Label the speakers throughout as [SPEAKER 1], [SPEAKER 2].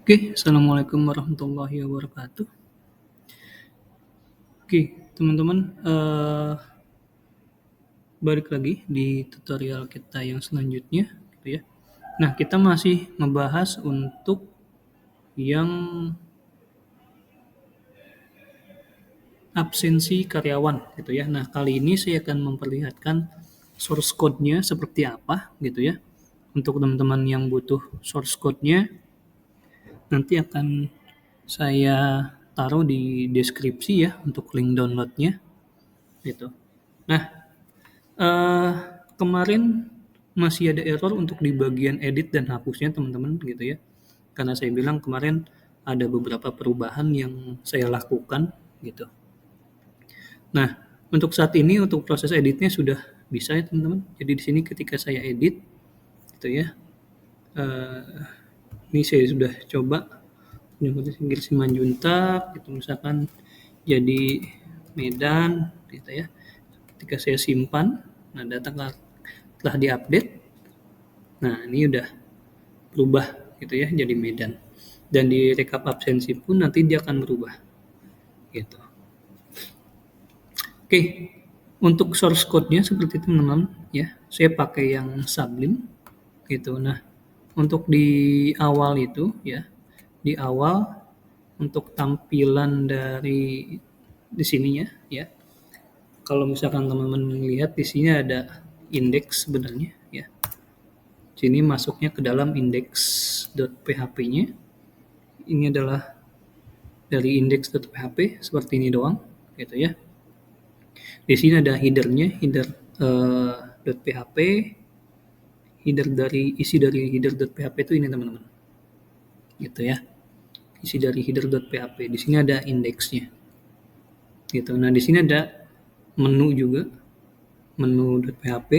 [SPEAKER 1] Oke, assalamualaikum warahmatullahi wabarakatuh. Oke, teman-teman, balik lagi di tutorial kita yang selanjutnya, gitu ya. Nah, kita masih ngebahas untuk yang absensi karyawan, gitu ya. Nah, kali ini saya akan memperlihatkan source code-nya seperti apa, gitu ya. Untuk teman-teman yang butuh source code-nya, nanti akan saya taruh di deskripsi ya untuk link download-nya, gitu. Nah, eh kemarin masih ada error untuk di bagian edit dan hapusnya teman-teman gitu ya. Karena saya bilang kemarin ada beberapa perubahan yang saya lakukan gitu. Nah, untuk saat ini untuk proses editnya sudah bisa ya teman-teman. Jadi di sini ketika saya edit gitu ya. eh, ini saya sudah coba Universitas Inggris Simanjuntak gitu misalkan jadi Medan gitu ya. Ketika saya simpan, nah data telah diupdate. Nah, ini udah berubah gitu ya jadi Medan. Dan di rekap absensi pun nanti dia akan berubah gitu. Oke, untuk source code-nya seperti itu teman-teman ya. Saya pakai yang Sublime gitu. Nah, untuk di awal itu ya, di awal untuk tampilan dari di sininya ya. Kalau misalkan teman-teman lihat di sini ada indeks sebenarnya ya. Sini masuknya ke dalam index.php-nya. Ini adalah dari index.php seperti ini doang gitu ya. Di sini ada header-nya, header .php, header dari isi dari header.php itu ini teman-teman. Gitu ya. Isi dari header.php. Di sini ada indeksnya. Gitu. Nah, di sini ada menu juga. Menu.php.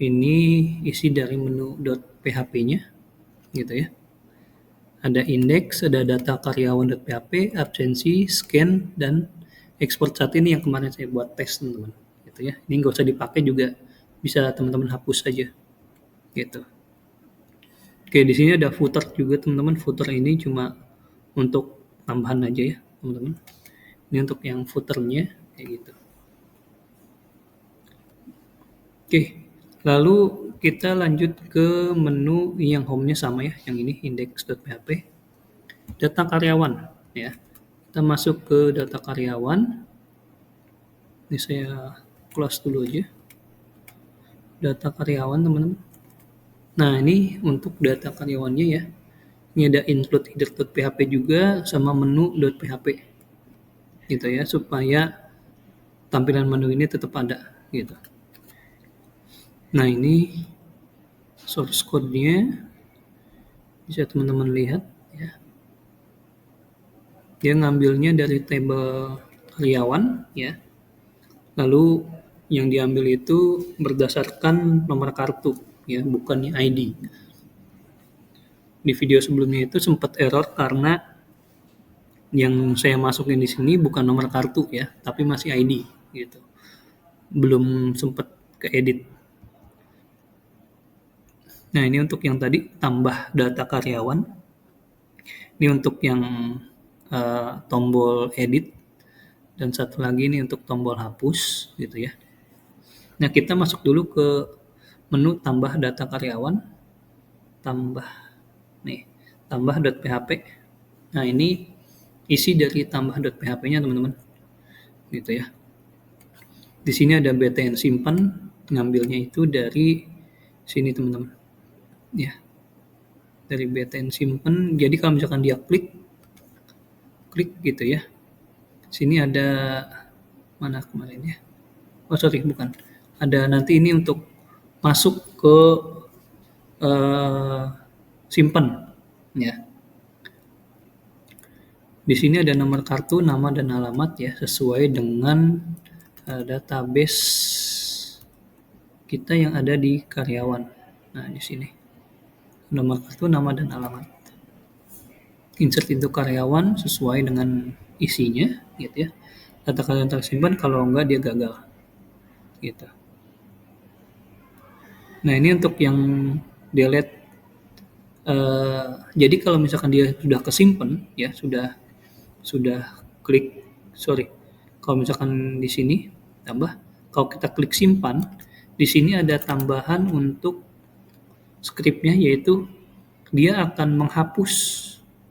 [SPEAKER 1] Ini isi dari menu.php-nya. Gitu ya. Ada indeks, ada data karyawan.php, absensi, scan, dan export saat ini yang kemarin saya buat tes teman-teman. Gitu ya. Ini nggak usah dipakai juga bisa teman-teman hapus saja. Gitu. Oke, di sini ada footer juga teman-teman. Footer ini cuma untuk tambahan aja ya teman-teman. Ini untuk yang footernya kayak gitu. Oke, lalu kita lanjut ke menu yang home-nya sama ya, yang ini index.php. Data karyawan ya. Kita masuk ke data karyawan. Ini saya close dulu aja. Data karyawan teman-teman. Nah, ini untuk data karyawannya ya. Ini ada include header.php juga sama menu.php. Gitu ya, supaya tampilan menu ini tetap ada gitu. Nah, ini source code-nya bisa teman-teman lihat ya. Dia ngambilnya dari tabel karyawan ya. Lalu yang diambil itu berdasarkan nomor kartu ya, bukannya ID. Di video sebelumnya itu sempat error karena yang saya masukin di sini bukan nomor kartu ya, tapi masih ID gitu. Belum sempat keedit. Nah, ini untuk yang tadi tambah data karyawan. Ini untuk yang tombol edit dan satu lagi ini untuk tombol hapus gitu ya. Nah, kita masuk dulu ke menu tambah data karyawan, tambah nih, tambah.php. Nah, ini isi dari tambah.php-nya teman-teman. Gitu ya. Di sini ada btn simpan, ngambilnya itu dari sini teman-teman. Ya. Dari btn simpan. Jadi kalau misalkan dia klik gitu ya. Sini ada mana kemarin ya? Oh sorry, bukan. Ada nanti ini untuk masuk ke simpan ya. Di sini ada nomor kartu, nama dan alamat ya sesuai dengan database kita yang ada di karyawan. Nah, di sini nomor kartu, nama dan alamat. Insert itu karyawan sesuai dengan isinya gitu ya. Data karyawan tersimpan, kalau enggak dia gagal. Gitu. Nah, ini untuk yang delete Jadi kalau misalkan dia sudah kesimpan, ya sudah klik, sorry, kalau misalkan di sini tambah, kalau kita klik simpan, di sini ada tambahan untuk script-nya, yaitu dia akan menghapus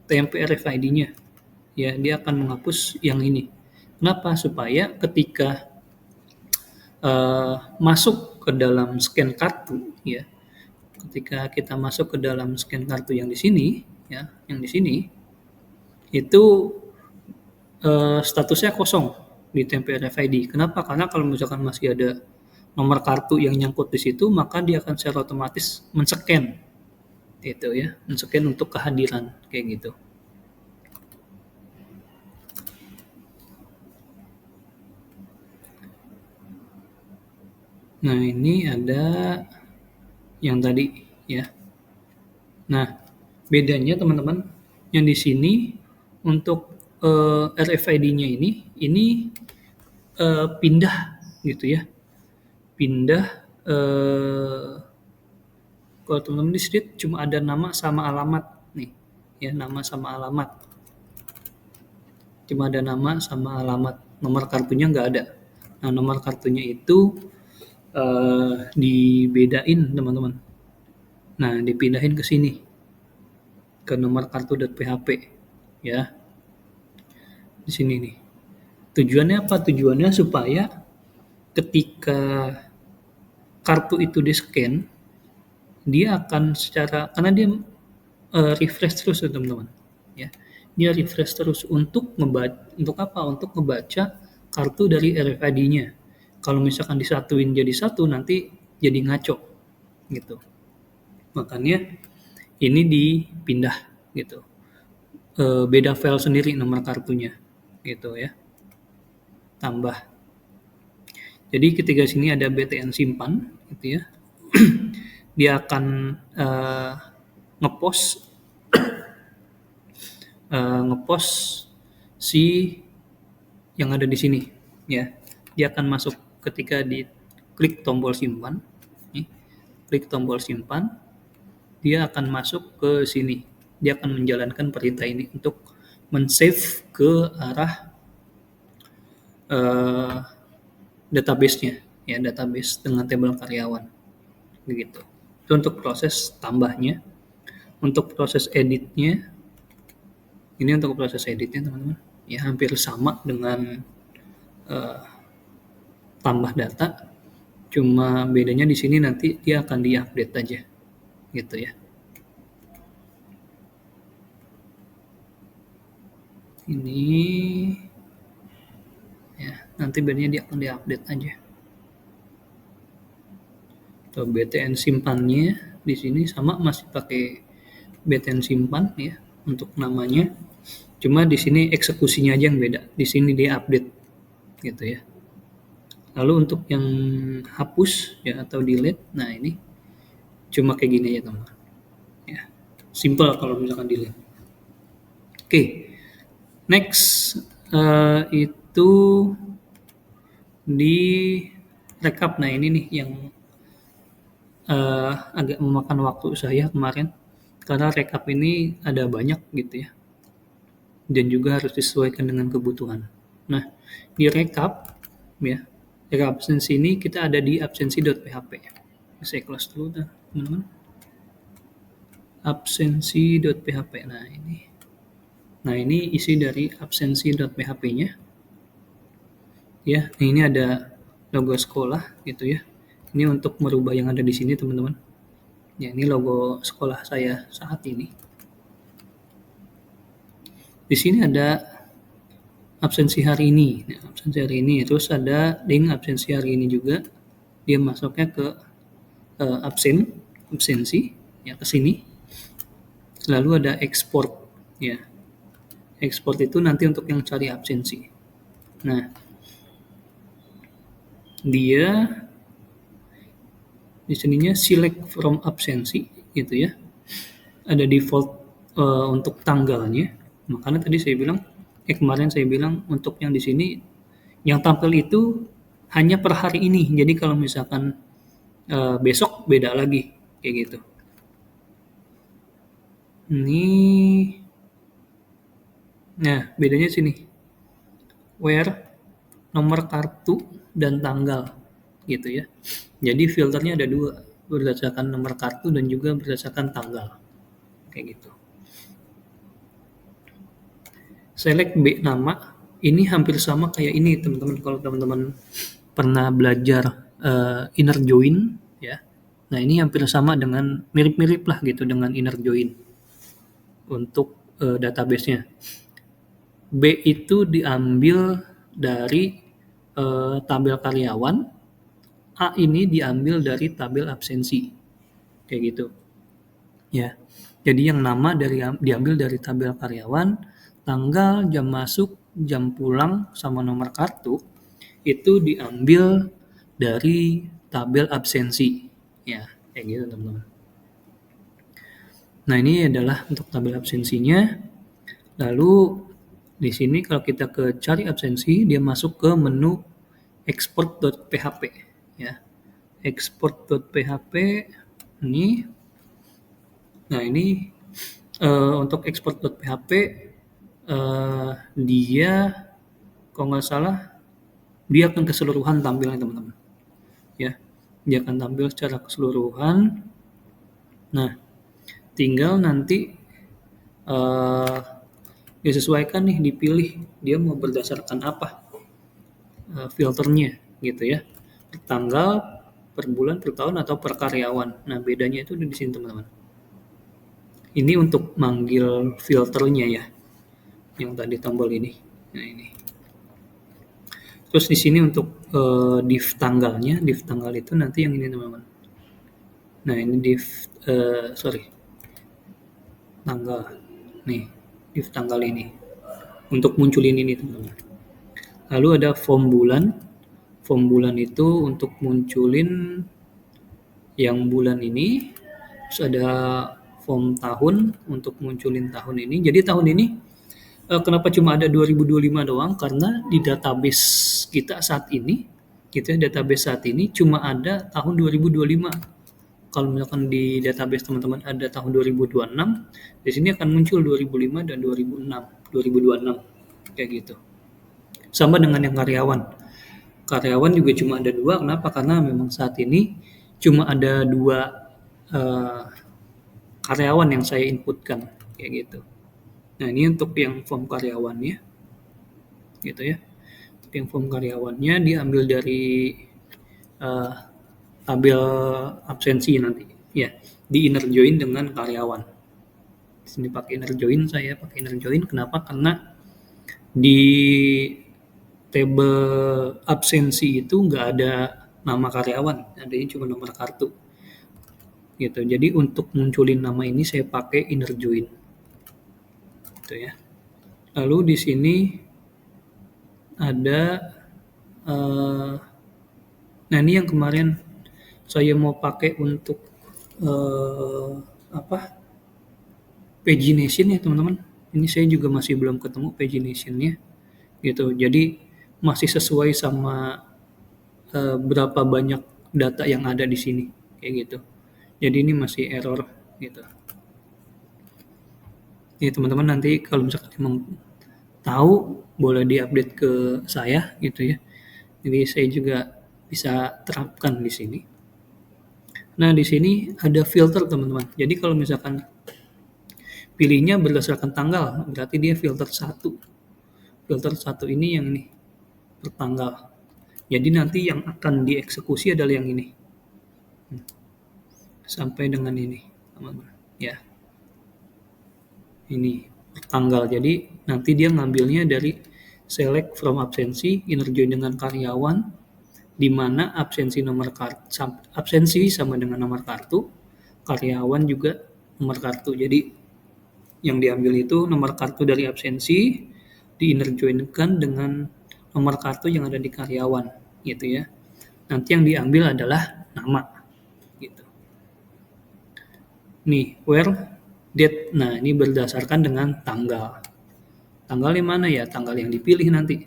[SPEAKER 1] TMP RFID-nya. Ya, dia akan menghapus yang ini. Kenapa? Supaya ketika masuk ke dalam scan kartu, ya, ketika kita masuk ke dalam scan kartu yang di sini, ya, yang di sini itu statusnya kosong di TMP RFID. Kenapa? Karena kalau misalkan masih ada nomor kartu yang nyangkut di situ, maka dia akan secara otomatis men-scan itu, ya, men-scan untuk kehadiran kayak gitu. Nah, ini ada yang tadi, ya. Nah, bedanya teman-teman, yang di sini untuk RFID-nya ini pindah gitu ya. Pindah, kalau teman-teman di sini cuma ada nama sama alamat nih, ya, nama sama alamat. Cuma ada nama sama alamat, nomor kartunya nggak ada. Nah, nomor kartunya itu dibedain teman-teman. Nah, dipindahin ke sini, ke nomor kartu.php, ya, di sini nih. Tujuannya apa? Tujuannya supaya ketika kartu itu di-scan, dia akan karena dia refresh terus ya teman-teman. Ya, dia refresh terus untuk apa? Untuk ngebaca kartu dari RFID-nya. Kalau misalkan disatuin jadi satu, nanti jadi ngaco gitu. Makanya ini dipindah gitu. Beda file sendiri nomor kartunya gitu ya. Tambah. Jadi ketika sini ada BTN simpan gitu ya. Dia akan ngepost si yang ada di sini, ya. Dia akan masuk ketika klik tombol simpan, nih, klik tombol simpan, dia akan masuk ke sini. Dia akan menjalankan perintah ini untuk men-save ke arah database-nya, ya, database dengan tabel karyawan, begitu. Itu untuk proses tambahnya. Untuk proses editnya, ini untuk proses editnya teman-teman, ya, hampir sama dengan tambah data, cuma bedanya di sini nanti dia akan diupdate aja, gitu ya. Ini, ya, nanti bedanya dia akan diupdate aja. Tuh, BTN simpannya di sini sama, masih pakai BTN simpan ya untuk namanya. Cuma di sini eksekusinya aja yang beda. Di sini dia update gitu ya. Lalu untuk yang hapus ya atau delete, nah ini cuma kayak gini aja teman-teman. Ya, simple kalau misalkan delete. Oke, next itu di rekap. Nah ini nih yang agak memakan waktu saya kemarin, karena rekap ini ada banyak gitu ya, dan juga harus disesuaikan dengan kebutuhan. Nah, di rekap ya, rekap absensi ini kita ada di absensi.php. Saya close dulu dah, teman-teman. Absensi.php. Nah ini isi dari absensi.php-nya. Ya, ini ada logo sekolah gitu ya. Ini untuk merubah yang ada di sini teman-teman. Ya, ini logo sekolah saya saat ini. Di sini ada absensi hari ini. Nah, absensi hari ini. Terus ada link absensi hari ini juga. Dia masuknya ke absensi, ya, ke sini. Lalu ada export, ya. Export itu nanti untuk yang cari absensi. Nah, dia di sininya select from absensi gitu ya. Ada default untuk tanggalnya. Makanya tadi saya bilang, kemarin saya bilang untuk yang di sini yang tampil itu hanya per hari ini. Jadi kalau misalkan besok beda lagi kayak gitu. Ini, nah bedanya sini, where nomor kartu dan tanggal gitu ya. Jadi filternya ada dua, berdasarkan nomor kartu dan juga berdasarkan tanggal kayak gitu. Select B nama, ini hampir sama kayak ini teman-teman, kalau teman-teman pernah belajar inner join ya. Nah ini hampir sama dengan, mirip-mirip lah gitu dengan inner join untuk database-nya. B itu diambil dari tabel karyawan, A ini diambil dari tabel absensi kayak gitu ya. Jadi yang nama diambil dari tabel karyawan, tanggal, jam masuk, jam pulang, sama nomor kartu itu diambil dari tabel absensi ya, kayak gitu teman-teman. Nah ini adalah untuk tabel absensinya. Lalu di sini kalau kita ke cari absensi, dia masuk ke menu export.php ya. Export.php ini. Nah ini untuk export.php dia kalau nggak salah dia akan keseluruhan tampilnya teman-teman ya. Dia akan tampil secara keseluruhan. Nah tinggal nanti disesuaikan nih, dipilih dia mau berdasarkan apa filternya gitu ya, per tanggal, per bulan, per tahun, atau per karyawan. Nah bedanya itu di sini teman-teman. Ini untuk manggil filternya ya, yang tadi tombol ini. Nah ini. Terus di sini untuk div tanggalnya, div tanggal itu nanti yang ini teman-teman. Nah ini div tanggal nih, div tanggal ini untuk munculin ini teman-teman. Lalu ada form bulan. Form bulan itu untuk munculin yang bulan ini. Terus ada form tahun untuk munculin tahun ini. Jadi tahun ini kenapa cuma ada 2025 doang? Karena di database kita saat ini, gitu ya, database saat ini cuma ada tahun 2025. Kalau misalkan di database teman-teman ada tahun 2026, di sini akan muncul 2005 dan 2006, 2026 kayak gitu. Sama dengan yang karyawan. Karyawan juga cuma ada dua. Kenapa? Karena memang saat ini cuma ada dua karyawan yang saya inputkan kayak gitu. Nah ini untuk yang form karyawannya gitu ya. Untuk yang form karyawannya diambil dari tabel absensi nanti ya, di inner join dengan karyawan. Di sini pakai inner join, saya pakai inner join. Kenapa? Karena di table absensi itu nggak ada nama karyawan, adanya cuma nomor kartu gitu. Jadi untuk munculin nama ini saya pakai inner join gitu ya. Lalu di sini ada nah ini yang kemarin saya mau pakai untuk pagination ya teman-teman. Ini saya juga masih belum ketemu paginationnya gitu. Jadi masih sesuai sama berapa banyak data yang ada di sini kayak gitu. Jadi ini masih error gitu. Ini teman-teman nanti kalau misalkan memang tahu boleh diupdate ke saya gitu ya. Jadi saya juga bisa terapkan di sini. Nah di sini ada filter teman-teman. Jadi kalau misalkan pilihnya berdasarkan tanggal, berarti dia filter 1. Filter 1 ini yang ini, per tanggal. Jadi nanti yang akan dieksekusi adalah yang ini. Sampai dengan ini, teman-teman. Ya. Ini per tanggal. Jadi nanti dia ngambilnya dari select from absensi, inner join dengan karyawan, di mana absensi sama dengan nomor kartu, karyawan juga nomor kartu. Jadi yang diambil itu nomor kartu dari absensi, di inner join-kan dengan nomor kartu yang ada di karyawan gitu ya. Nanti yang diambil adalah nama gitu. Nih, where date. Nah, ini berdasarkan dengan tanggal. Tanggal di mana ya? Tanggal yang dipilih nanti.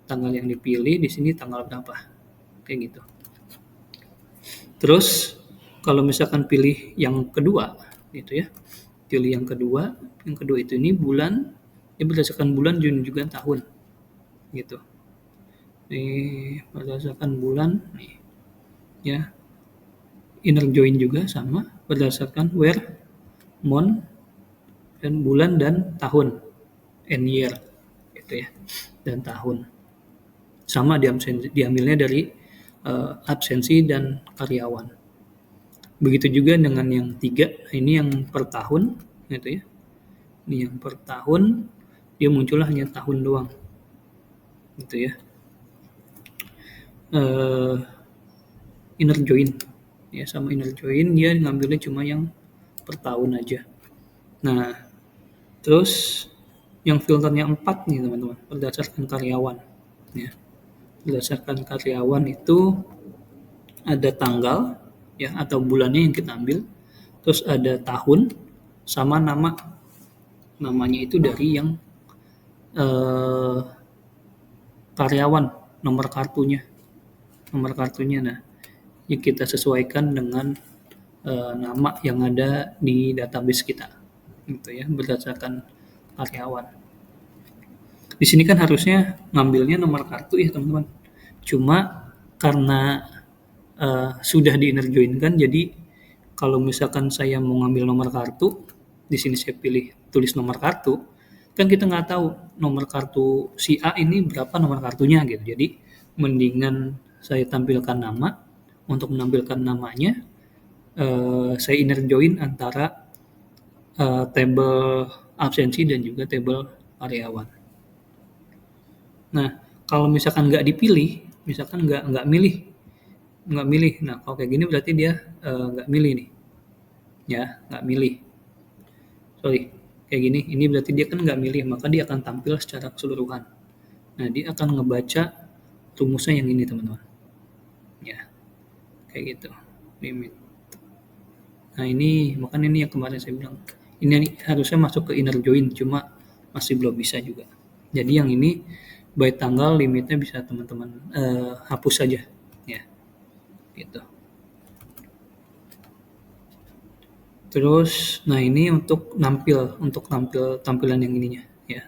[SPEAKER 1] Tanggal yang dipilih di sini tanggal berapa? Kayak gitu. Terus kalau misalkan pilih yang kedua gitu ya. pilih yang kedua. Yang kedua itu ini bulan, dia berdasarkan bulan dan juga tahun, gitu. Ini berdasarkan bulan, nih, ya. Inner join juga sama, berdasarkan where, month, dan bulan dan tahun, and year, gitu ya, dan tahun. Sama diambilnya dari absensi dan karyawan. Begitu juga dengan yang 3, ini yang per tahun, gitu ya. Ini yang per tahun, dia muncul hanya tahun doang, gitu ya. Inner join, ya, sama inner join dia ngambilnya cuma yang per tahun aja. Nah, terus yang filternya 4 nih teman-teman, berdasarkan karyawan, ya. Berdasarkan karyawan itu ada tanggal, ya, atau bulannya yang kita ambil, terus ada tahun, sama nama. Namanya itu dari yang karyawan, nomor kartunya. Nah, yang kita sesuaikan dengan nama yang ada di database kita, gitu ya, berdasarkan karyawan. Di sini kan harusnya ngambilnya nomor kartu ya teman-teman. Cuma karena sudah di inner join kan, jadi kalau misalkan saya mau ngambil nomor kartu, di sini saya pilih tulis nomor kartu, kan kita nggak tahu nomor kartu si A ini berapa nomor kartunya gitu. Jadi mendingan saya tampilkan nama. Untuk menampilkan namanya, saya inner join antara tabel absensi dan juga tabel karyawan. Nah, kalau misalkan nggak dipilih, misalkan nggak milih. Nah, kalau kayak gini berarti dia nggak milih nih, ya, nggak milih. Sorry, kayak gini, ini berarti dia kan nggak milih, maka dia akan tampil secara keseluruhan. Nah, dia akan ngebaca rumusnya yang ini teman-teman, ya, kayak gitu, limit. Nah, ini makanya ini yang kemarin saya bilang, ini harusnya masuk ke inner join, cuma masih belum bisa juga. Jadi yang ini by tanggal limitnya bisa teman-teman hapus saja, ya, gitu. Terus, nah ini untuk tampilan yang ininya, ya.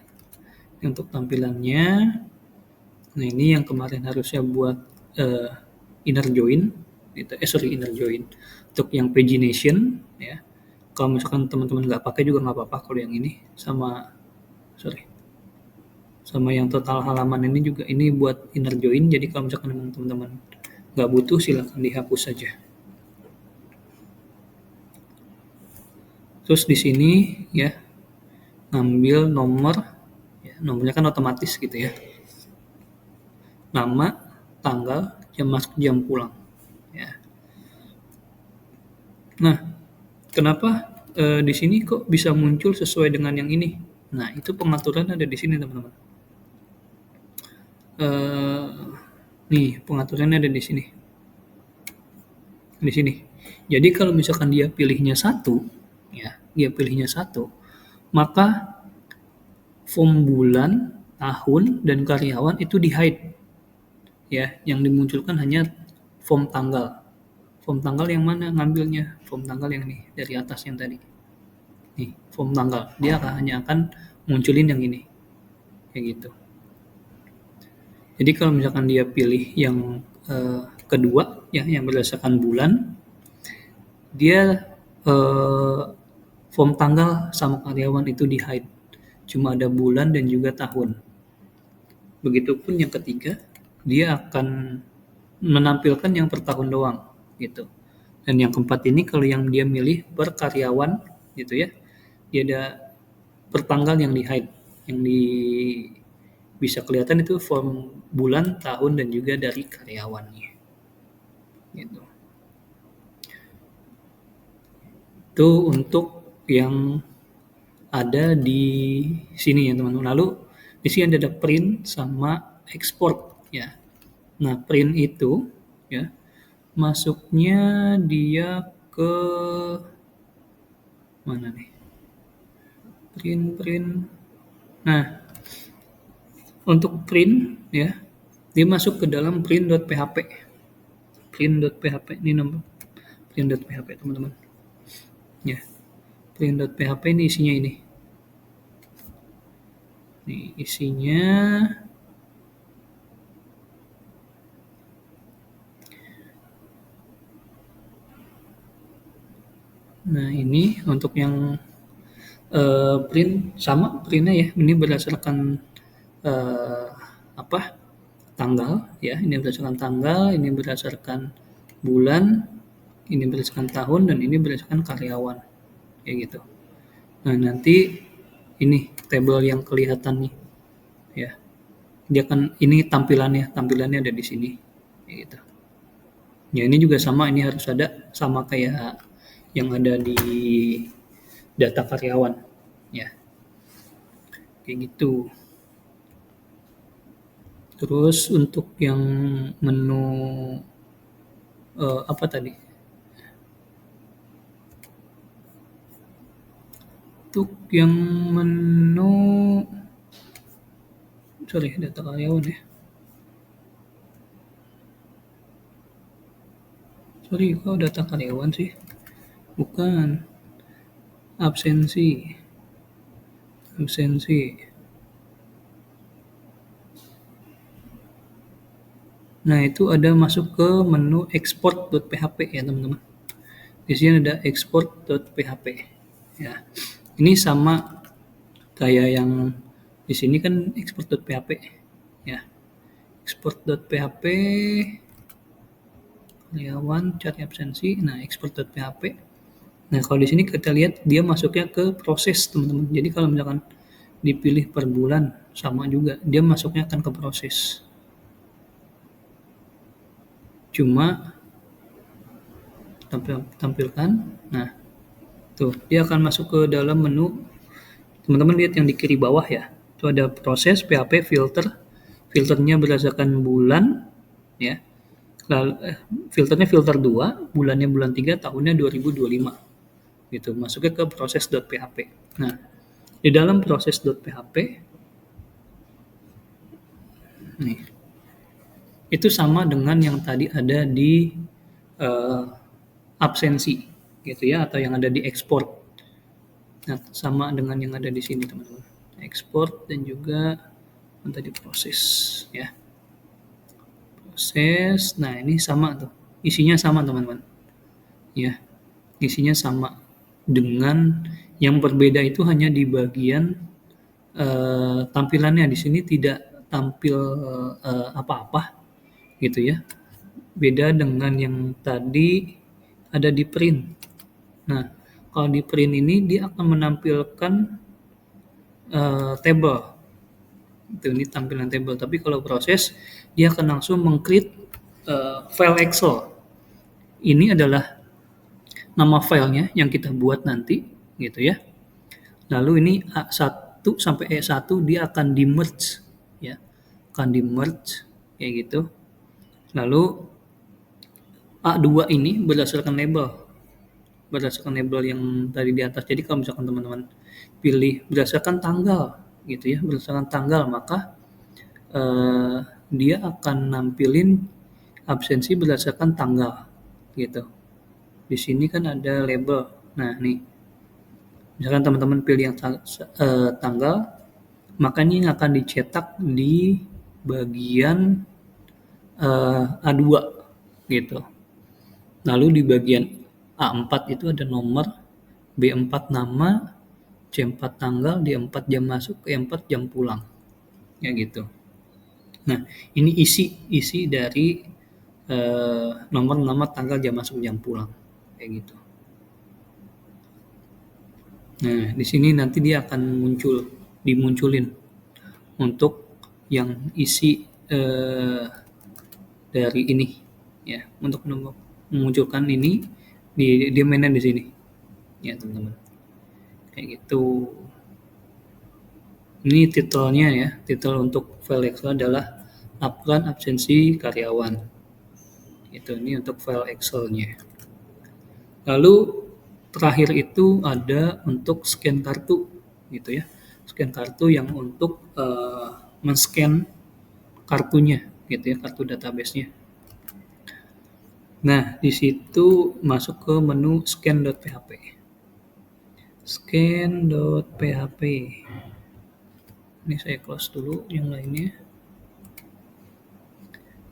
[SPEAKER 1] Untuk tampilannya, nah ini yang kemarin harusnya buat inner join, gitu. Inner join. Untuk yang pagination, ya. Kalau misalkan teman-teman nggak pakai juga nggak apa-apa kalau yang ini, sama yang total halaman ini juga ini buat inner join. Jadi kalau misalkan teman-teman nggak butuh, silahkan dihapus saja. Terus di sini, ya, ngambil nomor, ya, nomornya kan otomatis gitu ya. Nama, tanggal, jam masuk, jam pulang, ya. Nah, kenapa di sini kok bisa muncul sesuai dengan yang ini? Nah, itu pengaturan ada di sini teman-teman. Nih, pengaturannya ada di sini. Di sini. Jadi kalau misalkan dia pilihnya 1, ya, maka form bulan, tahun, dan karyawan itu di-hide. Ya, yang dimunculkan hanya form tanggal. Form tanggal yang mana ngambilnya? Form tanggal yang ini, dari atas yang tadi. Nih, form tanggal. Dia hanya akan munculin yang ini. Kayak gitu. Jadi kalau misalkan dia pilih yang kedua, ya, yang berdasarkan bulan, dia form tanggal sama karyawan itu di-hide. Cuma ada bulan dan juga tahun. Begitupun yang ketiga, dia akan menampilkan yang per tahun doang, gitu. Dan yang keempat ini kalau yang dia milih per karyawan, gitu ya, dia ada per tanggal yang di-hide, yang bisa kelihatan itu form bulan, tahun, dan juga dari karyawannya, gitu. Itu untuk yang ada di sini ya teman-teman. Lalu di sini ada print sama export, ya. Nah, print itu, ya, masuknya dia ke mana nih? Print. Nah, untuk print, ya, dia masuk ke dalam print.php. Print.php ini nomor print.php teman-teman. Ya. print.php ini isinya ini. Nih, isinya nah ini untuk yang print sama printnya ya. Ini berdasarkan apa? Tanggal ya. Ini berdasarkan tanggal, ini berdasarkan bulan, ini berdasarkan tahun, dan ini berdasarkan karyawan. Kayak gitu. Nah, nanti ini tabel yang kelihatan nih ya. Dia kan ini tampilannya ada di sini. Kayak gitu. Ya ini juga sama, ini harus ada sama kayak yang ada di data karyawan ya. Kayak gitu. Terus untuk yang menu apa tadi? Untuk yang menu data karyawan ya. Kok data karyawan sih? Bukan. Absensi. Nah, itu ada masuk ke menu export.php ya, teman-teman. Di sini ada export.php. Ya. Ini sama kayak yang di sini kan export.php ya. Export.php karyawan cari absensi. Nah, export.php. Nah, kalau di sini kita lihat dia masuknya ke proses, teman-teman. Jadi kalau misalkan dipilih per bulan sama juga, dia masuknya akan ke proses. Cuma tampilkan. Nah, tuh dia akan masuk ke dalam menu. Teman-teman lihat yang di kiri bawah ya. Itu ada proses PHP filter. Filternya berdasarkan bulan ya. Lalu filternya filter 2, bulannya bulan 3, tahunnya 2025. Gitu, masuknya ke proses.php. Nah, di dalam proses.php nih. Itu sama dengan yang tadi ada di absensi gitu ya, atau yang ada di export. Nah, sama dengan yang ada di sini, teman-teman. Export dan juga yang tadi proses ya. Proses. Nah, ini sama tuh. Isinya sama, teman-teman. Ya. Isinya sama dengan yang berbeda itu hanya di bagian tampilannya. Di sini tidak tampil apa-apa gitu ya. Beda dengan yang tadi ada di print. Nah, kalau di print ini dia akan menampilkan table. Itu ini tampilan table. Tapi kalau proses dia akan langsung meng-create file Excel. Ini adalah nama filenya yang kita buat nanti gitu ya. Lalu ini A1 sampai E1 dia akan di-merge ya. Akan di-merge kayak gitu. Lalu A2 ini berdasarkan label yang tadi di atas. Jadi kalau misalkan teman-teman pilih berdasarkan tanggal gitu ya, berdasarkan tanggal, maka dia akan nampilin absensi berdasarkan tanggal gitu. Di sini kan ada label. Nah, nih. Misalkan teman-teman pilih yang tanggal, maka ini akan dicetak di bagian A2 gitu. Lalu di bagian A4 itu ada nomor, B4 nama, C4 tanggal, D4 jam masuk, E4 jam pulang. Ya gitu. Nah, ini isi dari nomor, nama, tanggal, jam masuk, jam pulang. Kayak gitu. Nah, di sini nanti dia akan dimunculin untuk yang isi dari ini ya, untuk memunculkan ini dia mainnya di sini ya, teman-teman. Kayak gitu. Ini titelnya ya, titel untuk file Excel adalah laporan absensi karyawan. Itu ini untuk file Excel-nya. Lalu terakhir itu ada untuk scan kartu gitu ya. Scan kartu yang untuk men-scan kartunya gitu ya, kartu database-nya. Nah, di situ masuk ke menu scan.php. Scan.php. Ini saya close dulu yang lainnya.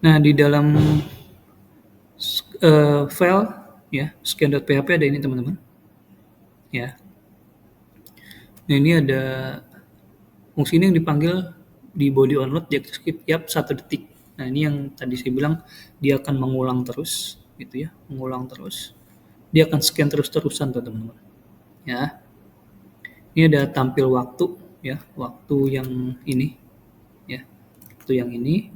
[SPEAKER 1] Nah, di dalam file ya scan.php ada ini teman-teman. Ya. Nah, ini ada fungsi ini yang dipanggil di body onload tiap 1 detik. Nah, ini yang tadi saya bilang dia akan mengulang terus gitu ya, mengulang terus. Dia akan scan terus-terusan tuh teman-teman. Ya. Ini ada tampil waktu ya, waktu yang ini ya. Waktu yang ini.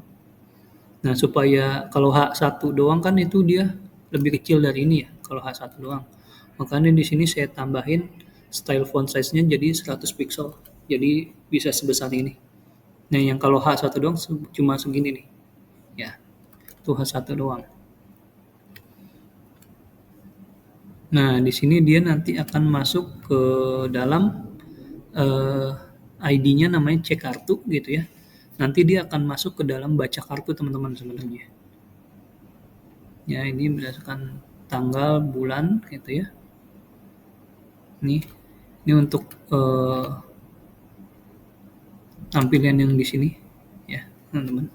[SPEAKER 1] Nah, supaya kalau H1 doang kan itu dia lebih kecil dari ini ya, kalau H1 doang. Makanya di sini saya tambahin style font size-nya jadi 100 pixel. Jadi bisa sebesar ini. Nah, yang kalau H1 doang cuma segini nih. Ya. Itu H1 doang. Nah, di sini dia nanti akan masuk ke dalam ID-nya namanya cek kartu gitu ya. Nanti dia akan masuk ke dalam baca kartu teman-teman sebenarnya. Ya, ini berdasarkan tanggal, bulan gitu ya. Ini untuk tampilan yang di sini ya, teman-teman.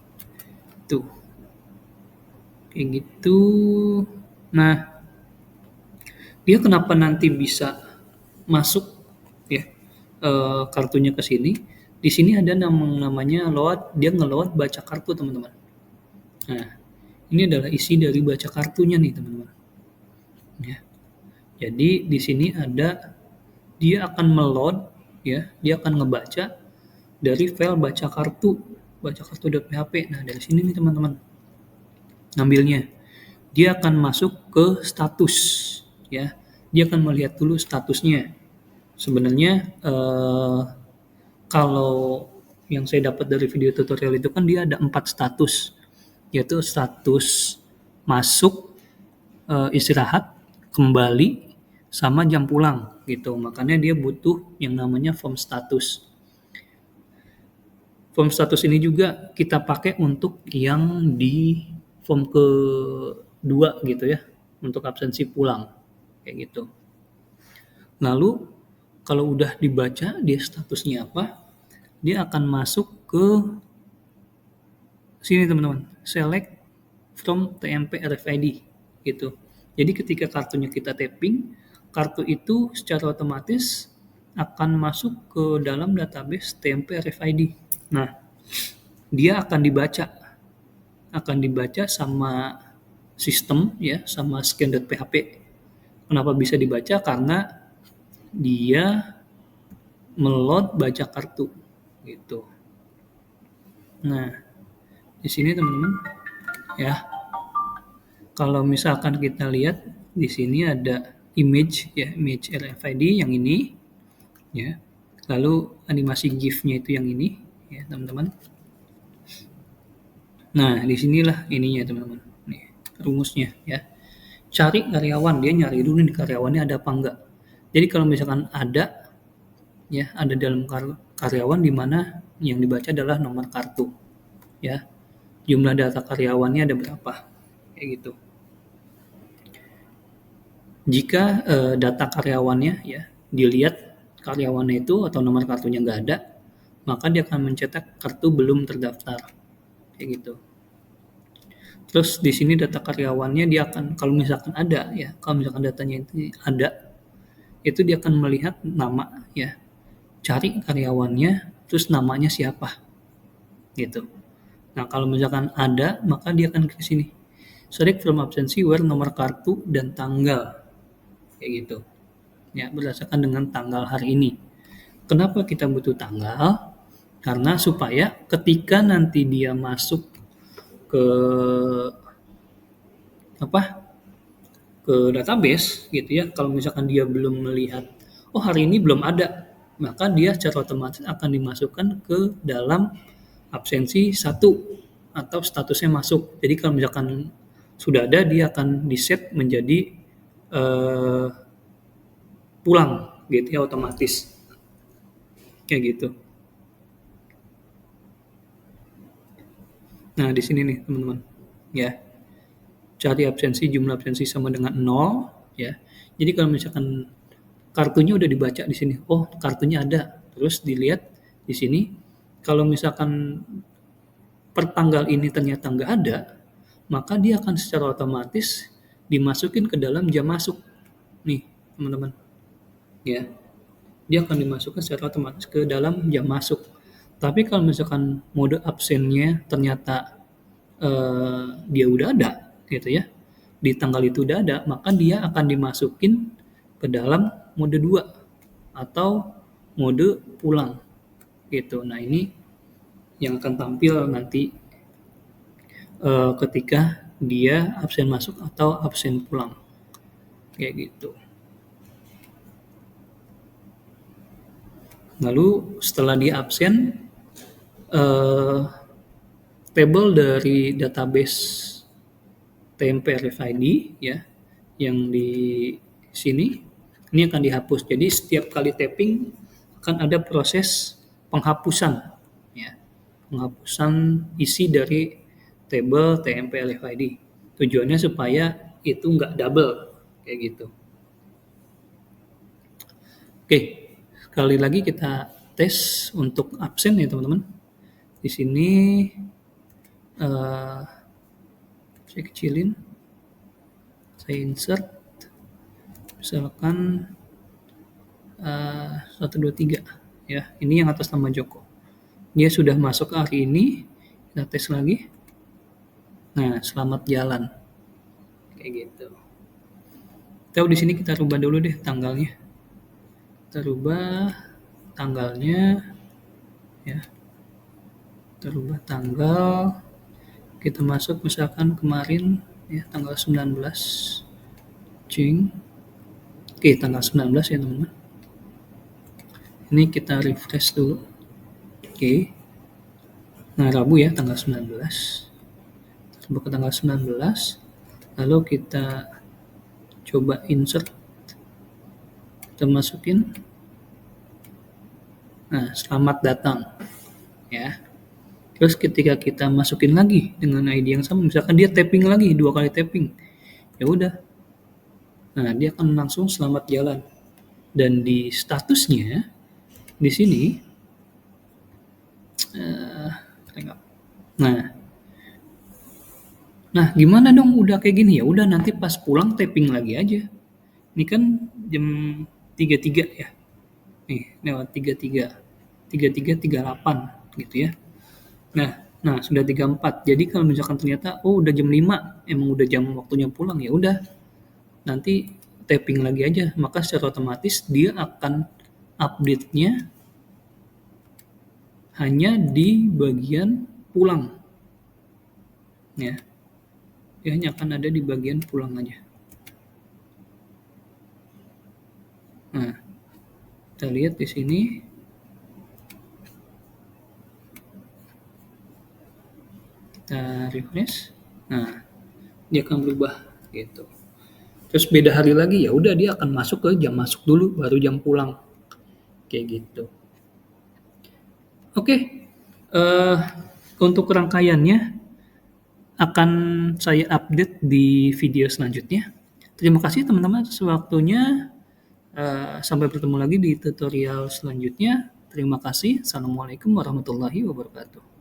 [SPEAKER 1] Tuh. Kayak gitu. Nah, dia kenapa nanti bisa masuk ya kartunya ke sini? Di sini ada namanya load, dia ngeload baca kartu teman-teman. Nah, ini adalah isi dari baca kartunya nih teman-teman. Ya. Jadi di sini ada dia akan meload ya, dia akan ngebaca dari file baca kartu.php. Nah, dari sini nih teman-teman. Ngambilnya. Dia akan masuk ke status ya. Dia akan melihat dulu statusnya. Sebenarnya kalau yang saya dapat dari video tutorial itu kan dia ada 4 status, yaitu status masuk, istirahat, kembali, sama jam pulang gitu. Makanya dia butuh yang namanya form status. Form status ini juga kita pakai untuk yang di form kedua gitu ya, untuk absensi pulang kayak gitu. Lalu kalau udah dibaca dia statusnya apa, dia akan masuk ke sini teman-teman, select from TMP RFID gitu. Jadi ketika kartunya kita tapping, kartu itu secara otomatis akan masuk ke dalam database TMP RFID. Nah, dia akan dibaca sama sistem ya, sama scan.php. Kenapa bisa dibaca? Karena dia meload baca kartu gitu. Nah, di sini teman-teman ya, kalau misalkan kita lihat di sini ada image ya, image RFID yang ini ya. Lalu animasi GIF-nya itu yang ini ya, teman-teman. Nah, disinilah ininya teman-teman. Nih, rumusnya ya. Cari karyawan, dia nyari dulu nih karyawannya ada apa enggak. Jadi kalau misalkan ada ya, ada dalam karyawan di mana yang dibaca adalah nomor kartu ya. Jumlah data karyawannya ada berapa kayak gitu. Jika data karyawannya ya dilihat karyawannya itu atau nomor kartunya nggak ada, maka dia akan mencetak kartu belum terdaftar kayak gitu. Terus di sini data karyawannya dia akan, kalau misalkan ada ya, kalau misalkan datanya itu ada, itu dia akan melihat nama ya, cari karyawannya, terus namanya siapa gitu. Nah, kalau misalkan ada, maka dia akan ke sini. Select from absensi where nomor kartu dan tanggal. Kayak gitu. Ya, berdasarkan dengan tanggal hari ini. Kenapa kita butuh tanggal? Karena supaya ketika nanti dia masuk ke ke database gitu ya, kalau misalkan dia belum melihat, oh hari ini belum ada, maka dia secara otomatis akan dimasukkan ke dalam absensi 1 atau statusnya masuk. Jadi kalau misalkan sudah ada, dia akan di-set menjadi pulang gitu ya, otomatis. Kayak gitu. Nah, di sini nih teman-teman. Ya. Cari absensi, jumlah absensi sama dengan 0 ya. Jadi kalau misalkan kartunya udah dibaca di sini. Oh, kartunya ada. Terus dilihat di sini. Kalau misalkan per tanggal ini ternyata nggak ada, maka dia akan secara otomatis dimasukin ke dalam jam masuk. Nih, teman-teman. Ya, dia akan dimasukkan secara otomatis ke dalam jam masuk. Tapi kalau misalkan mode absennya ternyata dia udah ada, gitu ya, di tanggal itu udah ada, maka dia akan dimasukin ke dalam mode 2 atau mode pulang, gitu. Nah, ini yang akan tampil nanti ketika dia absen masuk atau absen pulang, kayak gitu. Lalu setelah dia absen, tabel dari database TMP RFID ya, yang di sini ini akan dihapus. Jadi setiap kali tapping akan ada proses penghapusan ya, penghapusan isi dari tabel TMP RFID. Tujuannya supaya itu nggak double kayak gitu. Oke, sekali lagi kita tes untuk absen ya teman-teman. Di sini saya kecilin, saya insert, misalkan 1, 2, 3 ya. Ini yang atas nama Joko. Dia sudah masuk hari ini, kita tes lagi. Nah, selamat jalan. Kayak gitu. Tahu di sini kita rubah dulu deh tanggalnya. Kita rubah tanggalnya ya. Kita rubah tanggal. Kita masuk misalkan kemarin ya tanggal 19. Oke, tanggal 19 ya teman-teman. Ini kita refresh dulu. Oke. Nah, Rabu ya tanggal 19. Coba ke tanggal 19. Lalu kita coba insert. Kita masukin. Nah, selamat datang. Ya. Terus ketika kita masukin lagi dengan ID yang sama, misalkan dia tapping lagi 2 kali tapping. Ya udah. Nah, dia akan langsung selamat jalan. Dan di statusnya di sini Nah, gimana dong udah kayak gini? Ya udah nanti pas pulang tapping lagi aja. Ini kan jam 33 ya. Nih, lewat 33. 33.38 gitu ya. Nah, sudah 34. Jadi kalau misalkan ternyata udah jam 5, emang udah jam waktunya pulang, ya udah. Nanti tapping lagi aja. Maka secara otomatis dia akan update-nya hanya di bagian pulang. Ya. Dia hanya akan ada di bagian pulang aja. Nah, kita lihat di sini. Kita refresh. Nah, dia akan berubah gitu. Terus beda hari lagi ya udah dia akan masuk ke jam masuk dulu baru jam pulang. Kayak gitu. Oke. Untuk rangkaiannya akan saya update di video selanjutnya. Terima kasih teman-teman atas waktunya. Sampai bertemu lagi di tutorial selanjutnya. Terima kasih. Assalamualaikum warahmatullahi wabarakatuh.